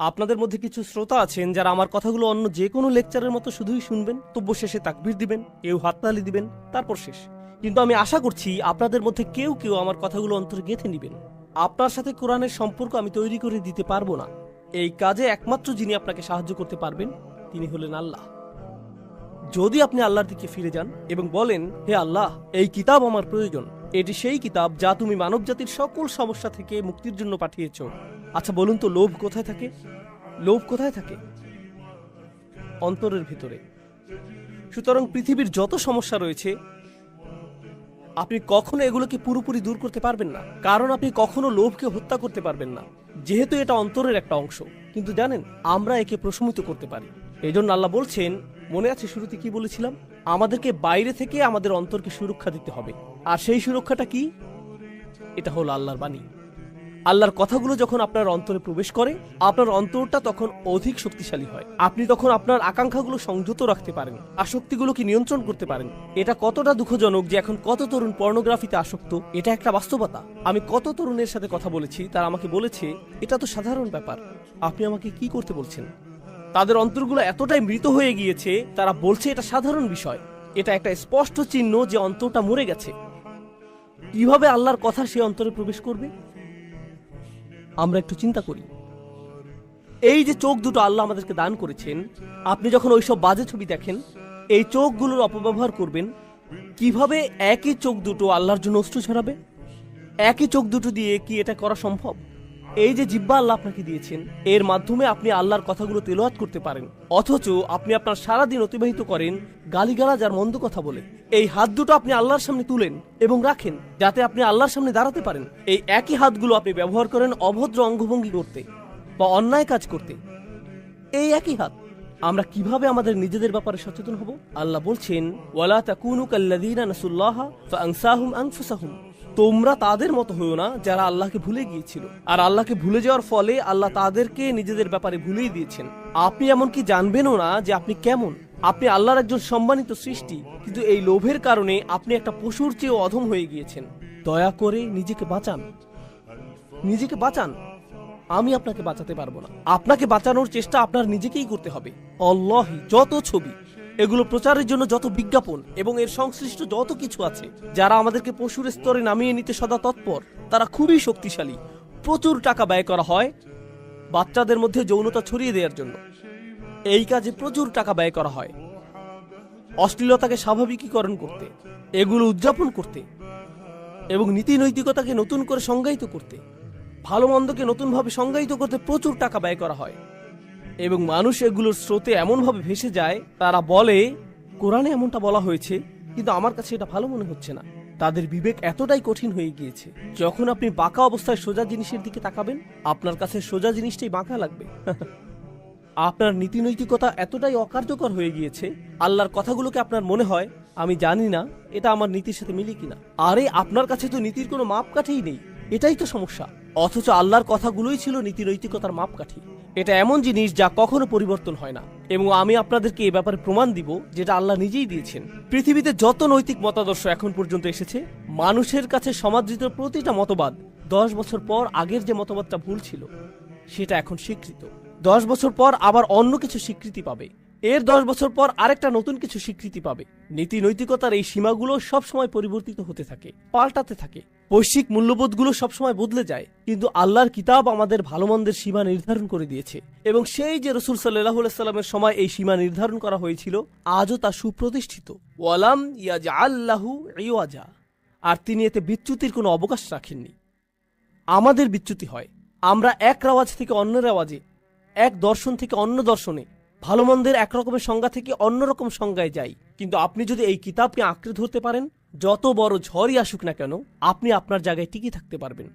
আপনাদের মধ্যে কিছু শ্রোতা আছেন যারা আমার কথাগুলো অন্য যে কোনো লেকচারের মতো শুধুই শুনবেন, তব্য শেষে তাকবীর দিবেন, কেউ হাততালি দিবেন, তারপর শেষ। কিন্তু আমি আশা করছি আপনাদের মধ্যে কেউ কেউ আমার কথাগুলো অন্তরে গেঁথে নেবেন। আপনার সাথে কোরআনের সম্পর্ক আমি তৈরি করে দিতে পারবো না। এই কাজে একমাত্র যিনি আপনাকে সাহায্য করতে পারবেন তিনি হলেন আল্লাহ। যদি আপনি আল্লাহর দিকে ফিরে যান এবং বলেন, হে আল্লাহ, এই কিতাব আমার প্রয়োজন, এটি সেই কিতাব যা তুমি মানবজাতির সকল সমস্যা থেকে মুক্তির জন্য পাঠিয়েছ। আচ্ছা বলুন তো, লোভ কোথায় থাকে? লোভ কোথায় থাকে? অন্তরের ভিতরে। সুতরাং পৃথিবীর যত সমস্যা রয়েছে আপনি কখনো এগুলোকে পুরোপুরি দূর করতে পারবেন না, কারণ আপনি কখনো লোভকে হত্যা করতে পারবেন না, যেহেতু এটা অন্তরের একটা অংশ। কিন্তু জানেন, আমরা একে প্রশমিত করতে পারি। এই জন্য আল্লাহ বলছেন, মনে আছে শুরুতে কি বলেছিলাম? আমাদেরকে বাইরে থেকে আমাদের অন্তরকে সুরক্ষা দিতে হবে। আর সেই সুরক্ষাটা কি? এটা হলো আল্লাহর বাণী। আল্লাহর কথাগুলো যখন আপনার অন্তরে প্রবেশ করে, আপনার অন্তরটা তখন অধিক শক্তিশালী হয়। আপনি তখন আপনার আকাঙ্ক্ষাগুলো সংযত রাখতে পারেন, আসক্তিগুলোকে নিয়ন্ত্রণ করতে পারেন। এটা কতটা দুঃখজনক যে এখন কত তরুণ পর্নোগ্রাফিতে আসক্ত। এটা একটা বাস্তবতা। আমি কত তরুণের সাথে কথা বলেছি, তারা আমাকে বলেছে এটা তো সাধারণ ব্যাপার, আপনি আমাকে কি করতে বলছেন? তাদের অন্তরগুলো এতটাই মৃত হয়ে গিয়েছে, তারা বলছে এটা সাধারণ বিষয়। এটা একটা স্পষ্ট চিহ্ন যে অন্তরটা মরে গেছে। কিভাবে আল্লাহর কথা সে অন্তরে প্রবেশ করবে? আমরা একটু চিন্তা করি। এই যে চোখ দুটো আল্লাহ আমাদেরকে দান করেছেন, আপনি যখন ওইসব বাজে ছবি দেখেন, এই চোখগুলোর অপব্যবহার করবেন কিভাবে? একই চোখ দুটো আল্লাহর জন্য অশ্রু ছড়াবে? একই চোখ দুটো দিয়ে কি এটা করা সম্ভব? এই যে জিহ্বা আল্লাহ আপনাকে দিয়েছেন, এর মাধ্যমে আপনি আল্লাহর কথাগুলো তেলাওয়াত করতে পারেন, অথচ আপনি আপনার সারাদিন অতিবাহিত করেন গালিগালাজ আর মন্দ কথা বলে। এই হাত দুটো আপনি আল্লাহর সামনে তুলেন এবং রাখেন যাতে আপনি আল্লাহর সামনে দাঁড়াতে পারেন। এই একই হাতগুলো আপনি ব্যবহার করেন অভদ্র অঙ্গভঙ্গি করতে বা অন্যায় কাজ করতে। এই একই হাত। আমরা কিভাবে আমাদের নিজেদের ব্যাপারে সচেতন হব? আল্লাহ বলছেন, ওয়ালা তাকুনু কাল্লাযীনা নাসুল্লাহা ফাআনসাহুম আনফুসাহুম। তোমরা তাদের মতো হইও না যারা আল্লাহকে ভুলে গিয়েছিল, আর আল্লাহকে ভুলে যাওয়ার ফলে আল্লাহ তাদেরকে নিজেদের ব্যাপারে ভুলেই দিয়েছেন। আপনি এমনকি জানবেনও না যে আপনি কেমন। আপনি আল্লাহর একজন সম্মানিত সৃষ্টি, কিন্তু এই লোভের কারণে আপনি একটা পশুর চেয়েও অধম হয়ে গিয়েছেন। দয়া করে নিজেকে বাঁচান, নিজেকে বাঁচান। আমি আপনাকে বাঁচাতে পারবো না। আপনাকে বাঁচানোর চেষ্টা আপনার নিজেকেই করতে হবে। আল্লাহি, যত ছবি, এগুলো প্রচারের জন্য যত বিজ্ঞাপন এবং এর সংশ্লিষ্ট যত কিছু আছে, যারা আমাদেরকে পশুর স্তরে নামিয়ে নিতে সদা তৎপর, তারা খুবই শক্তিশালী। প্রচুর টাকা ব্যয় করা হয় বাচ্চাদের মধ্যে যৌনতা ছড়িয়ে দেওয়ার জন্য। এই কাজে প্রচুর টাকা ব্যয় করা হয় অশ্লীলতাকে স্বাভাবিকীকরণ করতে, এগুলো উদযাপন করতে এবং নীতি নৈতিকতাকে নতুন করে সংজ্ঞায়িত করতে, ভালো মন্দকে নতুনভাবে সংজ্ঞায়িত করতে প্রচুর টাকা ব্যয় করা হয়। এবং মানুষ এগুলোর স্রোতে এমনভাবে ভেসে যায়, তারা বলে কোরআনে এমনটা বলা হয়েছে, কিন্তু আমার কাছে এটা ভালো মনে হচ্ছে না। তাদের বিবেক এতটাই কঠিন হয়ে গিয়েছে, যখন আপনি বাঁকা অবস্থায় সোজা জিনিসের দিকে তাকাবেন, আপনার কাছে সোজা জিনিসটাই বাঁকা লাগবে। আপনার নীতি নৈতিকতা এতটাই অকার্যকর হয়ে গিয়েছে, আল্লাহর কথাগুলোকে আপনার মনে হয় আমি জানি না এটা আমার নীতির সাথে মিলে কিনা। আরে আপনার কাছে তো নীতির কোনো মাপকাঠিই নেই, এটাই তো সমস্যা। অথচ আল্লাহর কথাগুলোই ছিল নীতি নৈতিকতার মাপকাঠি। এটা এমন জিনিস যা কখনো পরিবর্তন হয় না, এবং আমি আপনাদেরকে এই ব্যাপারে প্রমাণ দিব যেটা আল্লাহ নিজেই দিয়েছেন। পৃথিবীতে যত নৈতিক মতাদর্শ এখন পর্যন্ত এসেছে, মানুষের কাছে সমাদৃত প্রতিটা মতবাদ 10 বছর পর আগের যে মতবাদটা ভুল ছিল সেটা এখন স্বীকৃত। 10 বছর পর আবার অন্য কিছু স্বীকৃতি পাবে, এর 10 বছর পর আরেকটা নতুন কিছু স্বীকৃতি পাবে। নীতি নৈতিকতার এই সীমাগুলো সবসময় পরিবর্তিত হতে থাকে, পাল্টাতে থাকে। বৈশ্বিক মূল্যবোধগুলো সবসময় বদলে যায়, কিন্তু আল্লাহর কিতাব আমাদের ভালো মন্দের সীমা নির্ধারণ করে দিয়েছে, এবং সেই যে রাসূল সাল্লাল্লাহু আলাইহি সাল্লামের সময় এই সীমা নির্ধারণ করা হয়েছিল, আজও তা সুপ্রতিষ্ঠিত। ওয়ালাম ইয়াজআল লাহু ইওয়াজা। আর তিনি এতে বিচ্যুতির কোনো অবকাশ রাখেননি। আমাদের বিচ্যুতি হয়, আমরা এক রেওয়াজ থেকে অন্য রেওয়াজে, এক দর্শন থেকে অন্য দর্শনে, ভালো মন্দের একরকমের সংজ্ঞা থেকে অন্যরকম সংজ্ঞায় যাই। কিন্তু আপনি যদি এই কিতাবকে আঁকড়ে ধরতে পারেন, যত বড় ঝড়ই আসুক না কেন, আপনি আপনার জায়গায় টিকে থাকতে পারবেন।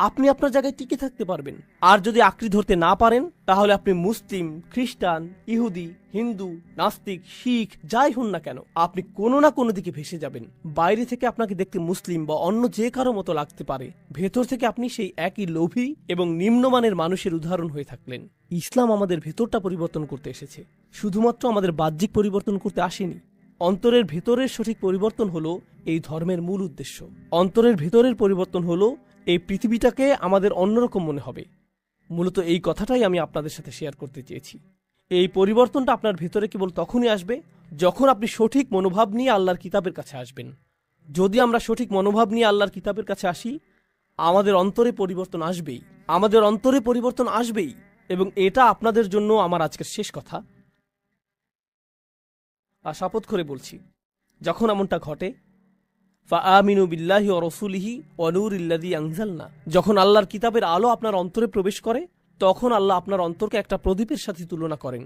আপনি আপনার জায়গায় টিকে থাকতে পারবেন। আর যদি আঁকড়ে ধরতে না পারেন, তাহলে আপনি মুসলিম, খ্রিস্টান, ইহুদি, হিন্দু, নাস্তিক, শিখ যাই হন না কেন, আপনি কোনো না কোনো দিকে ভেসে যাবেন। বাইরে থেকে আপনাকে দেখতে মুসলিম বা অন্য যে কারো মতো লাগতে পারে, ভেতর থেকে আপনি সেই একই লোভী এবং নিম্নমানের মানুষের উদাহরণ হয়ে থাকলেন। ইসলাম আমাদের ভেতরটা পরিবর্তন করতে এসেছে, শুধুমাত্র আমাদের বাহ্যিক পরিবর্তন করতে আসেনি। অন্তরের ভেতরের সঠিক পরিবর্তন হলো এই ধর্মের মূল উদ্দেশ্য। অন্তরের ভেতরের পরিবর্তন হলো এই পৃথিবীটাকে আমাদের অন্যরকম মনে হবে। মূলত এই কথাটাই আমি আপনাদের সাথে শেয়ার করতে চেয়েছি। এই পরিবর্তনটা আপনার ভেতরে কেবল তখনই আসবে যখন আপনি সঠিক মনোভাব নিয়ে আল্লাহর কিতাবের কাছে আসবেন। যদি আমরা সঠিক মনোভাব নিয়ে আল্লাহর কিতাবের কাছে আসি, আমাদের অন্তরে পরিবর্তন আসবেই, আমাদের অন্তরে পরিবর্তন আসবেই। এবং এটা আপনাদের জন্য আমার আজকের শেষ কথা। আর শপথ করে বলছি, যখন এমনটা ঘটে, ফাআমিনু বিল্লাহি ওয়া রাসূলিহি ওয়া নূরিল্লাযী আনজালনা, যখন আল্লাহর কিতাবের আলো আপনার অন্তরে প্রবেশ করে, তখন আল্লাহ আপনার অন্তরকে একটা প্রদীপের সাথে তুলনা করেন।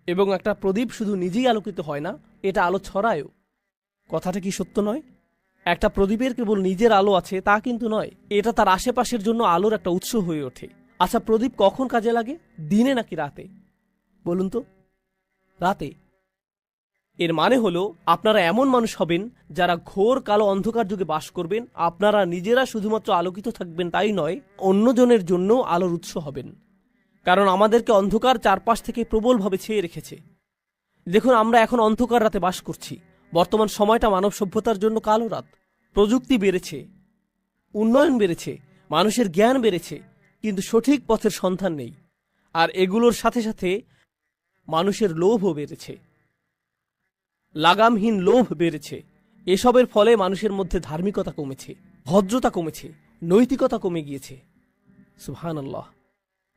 এবং একটা প্রদীপ শুধু নিজেই আলোকিত হয় না, এটা আলো ছড়ায়ও। কথাটা কি সত্য নয়? একটা প্রদীপের কেবল নিজের আলো আছে তা কিন্তু নয়, এটা তার আশেপাশের জন্য আলোর একটা উৎস হয়ে ওঠে। আচ্ছা, প্রদীপ কখন কাজে লাগে, দিনে নাকি রাতে? বলুন তো। রাতে। এর মানে হলো আপনারা এমন মানুষ হবেন যারা ঘোর কালো অন্ধকার যুগে বাস করবেন। আপনারা নিজেরা শুধুমাত্র আলোকিত থাকবেন তাই নয়, অন্যজনের জন্য আলোর উৎস হবেন। কারণ আমাদেরকে অন্ধকার চারপাশ থেকে প্রবলভাবে ছেয়ে রেখেছে। দেখুন, আমরা এখন অন্ধকার রাতে বাস করছি। বর্তমান সময়টা মানব সভ্যতার জন্য কালো রাত। প্রযুক্তি বেড়েছে, উন্নয়ন বেড়েছে, মানুষের জ্ঞান বেড়েছে, কিন্তু সঠিক পথের সন্ধান নেই। আর এগুলোর সাথে সাথে মানুষের লোভও বেড়েছে, লাগামহীন লোভ বেড়েছে। এসবের ফলে মানুষের মধ্যে ধার্মিকতা কমেছে, ভদ্রতা কমেছে, নৈতিকতা কমে গিয়েছে। সুবহানাল্লাহ।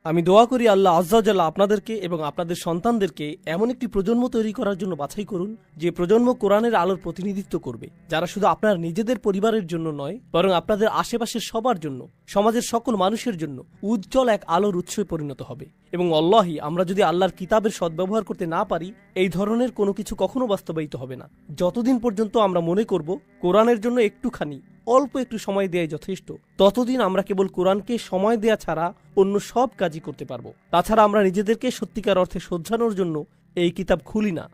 আমি দোয়া করি আল্লাহ আজ্জা ওয়া জাল্লা আপনাদেরকে এবং আপনাদের সন্তানদেরকে এমন একটি প্রজন্ম তৈরি করার জন্য বাছাই করুন, যে প্রজন্ম কোরআনের আলোর প্রতিনিধিত্ব করবে, যারা শুধু আপনার নিজেদের পরিবারের জন্য নয়, বরং আপনাদের আশেপাশের সবার জন্য, সমাজের সকল মানুষের জন্য উজ্জ্বল এক আলোর উৎসে পরিণত হবে। এবং আল্লাহি, আমরা যদি আল্লাহর কিতাবের সদ্ব্যবহার করতে না পারি, এই ধরনের কোনো কিছু কখনো বাস্তবায়িত হবে না। যতদিন পর্যন্ত আমরা মনে করব কোরআনের জন্য একটুখানি, অল্প একটু সময় দেয়াই যথেষ্ট, ততদিন আমরা কেবল কোরআনকে সময় দেয়া ছাড়া অন্য সব কাজই করতে পারবো। তাছাড়া আমরা নিজেদেরকে সত্যিকার অর্থে শোধরানোর জন্য এই কিতাব খুলি না।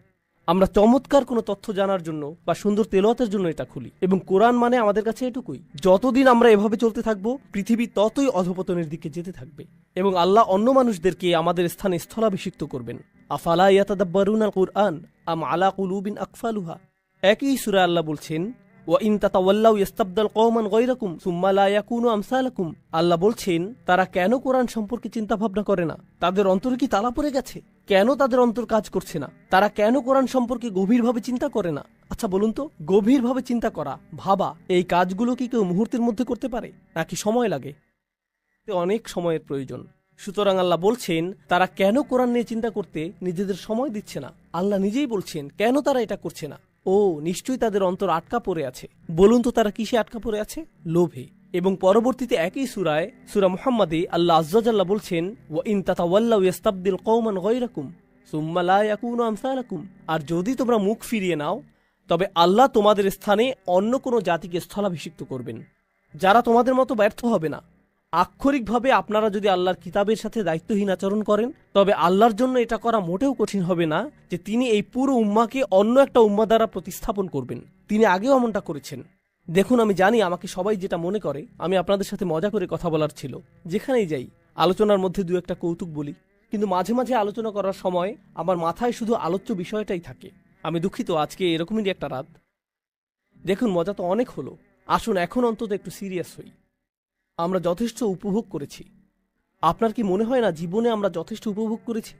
আমরা চমৎকার কোনো তথ্য জানার জন্য বা সুন্দর তেলাওয়াতের জন্য এটা খুলি। এবং কোরআন মানে আমাদের কাছে এটুকুই। যতদিন আমরা এভাবে চলতে থাকবো, পৃথিবী ততই অধপতনের দিকে যেতে থাকবে এবং আল্লাহ অন্য মানুষদেরকে আমাদের স্থানে স্থলাভিষিক্ত করবেন। আফালা ইয়াতাদাব্বারুনাল কুরআন আম আলা কুলুবিন আকফালুহা। একই সূরা আল্লাহ বলছেন, ওয়া ইন তাতাওয়াল্লাউ ইস্তাবদাল কওমান গায়রাকুম সুম্মা লা ইয়াকুনু আমসালাকুম। আল্লাহ বলছেন, তারা কেন কোরআন সম্পর্কে চিন্তা ভাবনা করে না? তাদের অন্তরে কি তালা পড়ে গেছে? কেন তাদের অন্তর কাজ করছে না? তারা কেন কোরআন সম্পর্কে গভীরভাবে চিন্তা করে না? আচ্ছা বলুন তো, গভীরভাবে চিন্তা করা, ভাবা, এই কাজগুলো কি কেউ মুহূর্তের মধ্যে করতে পারে, নাকি সময় লাগে? অনেক সময়ের প্রয়োজন। সুতরাং আল্লাহ বলছেন, তারা কেন কোরআন নিয়ে চিন্তা করতে নিজেদের সময় দিচ্ছে না? আল্লাহ নিজেই বলছেন কেন তারা এটা করছে না। ও, নিশ্চয়ই তাদের অন্তর আটকা পড়ে আছে। বলুন তো, তারা কিসে আটকা পড়ে আছে? লোভে। এবং পরবর্তীতে একই সূরায়, সূরা মুহাম্মাদে আল্লাহ আজ্জা ওয়া জাল্লা বলছেন, ওয়া ইন তাতাওয়াল্লাউ ইস্তাবদিল কওমান গায়রাকুম সুম্মা লা ইয়াকুনু আমসালাকুম। আর যদি তোমরা মুখ ফিরিয়ে নাও, তবে আল্লাহ তোমাদের স্থানে অন্য কোনো জাতিকে স্থলাভিষিক্ত করবেন, যারা তোমাদের মতো ব্যর্থ হবে না। আক্ষরিকভাবে আপনারা যদি আল্লাহর কিতাবের সাথে দায়িত্বহীন আচরণ করেন, তবে আল্লাহর জন্য এটা করা মোটেও কঠিন হবে না যে তিনি এই পুরো উম্মাকে অন্য একটা উম্মা দ্বারা প্রতিস্থাপন করবেন। তিনি আগেও এমনটা করেছেন। দেখুন, আমি জানি আমাকে সবাই যেটা মনে করে, আমি আপনাদের সাথে মজা করে কথা বলার ছিল। যেখানেই যাই আলোচনার মধ্যে দু একটা কৌতুক বলি, কিন্তু মাঝে মাঝে আলোচনা করার সময় আমার মাথায় শুধু আলোচ্য বিষয়টাই থাকে। আমি দুঃখিত, আজকে এরকমই একটা রাত। দেখুন, মজা তো অনেক হলো, আসুন এখন অন্তত একটু সিরিয়াস হই। আমরা যথেষ্ট উপভোগ করেছি। আপনার কি মনে হয় না জীবনে আমরা যথেষ্ট উপভোগ করেছি?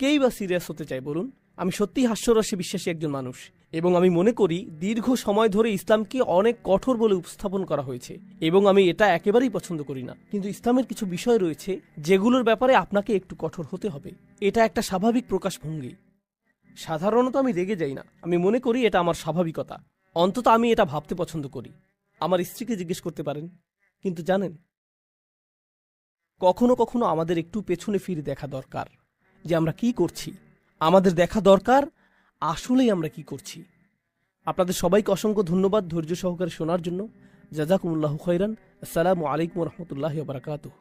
কেই বা সিরিয়াস হতে চাই বলুন? আমি সত্যিই হাস্যরসে বিশ্বাসী একজন মানুষ, এবং আমি মনে করি দীর্ঘ সময় ধরে ইসলামকে অনেক কঠোর বলে উপস্থাপন করা হয়েছে, এবং আমি এটা একেবারেই পছন্দ করি না। কিন্তু ইসলামের কিছু বিষয় রয়েছে যেগুলোর ব্যাপারে আপনাকে একটু কঠোর হতে হবে। এটা একটা স্বাভাবিক প্রকাশভঙ্গি। সাধারণত আমি রেগে যাই না, আমি মনে করি এটা আমার স্বাভাবিকতা। অন্তত আমি এটা ভাবতে পছন্দ করি। আমার স্ত্রীকে জিজ্ঞেস করতে পারেন। কিন্তু জানেন, কখনো কখনো আমাদের একটু পেছনে ফিরে দেখা দরকার যে আমরা কি করছি। আমাদের দেখা দরকার আসলেই আমরা কি করছি। আপনাদের সবাইকে অসংখ্য ধন্যবাদ ধৈর্য সহকারে শোনার জন্য। জাযাকুমুল্লাহু খাইরান। আসসালামু আলাইকুম ওয়া রাহমাতুল্লাহি ওয়া বারাকাতুহু।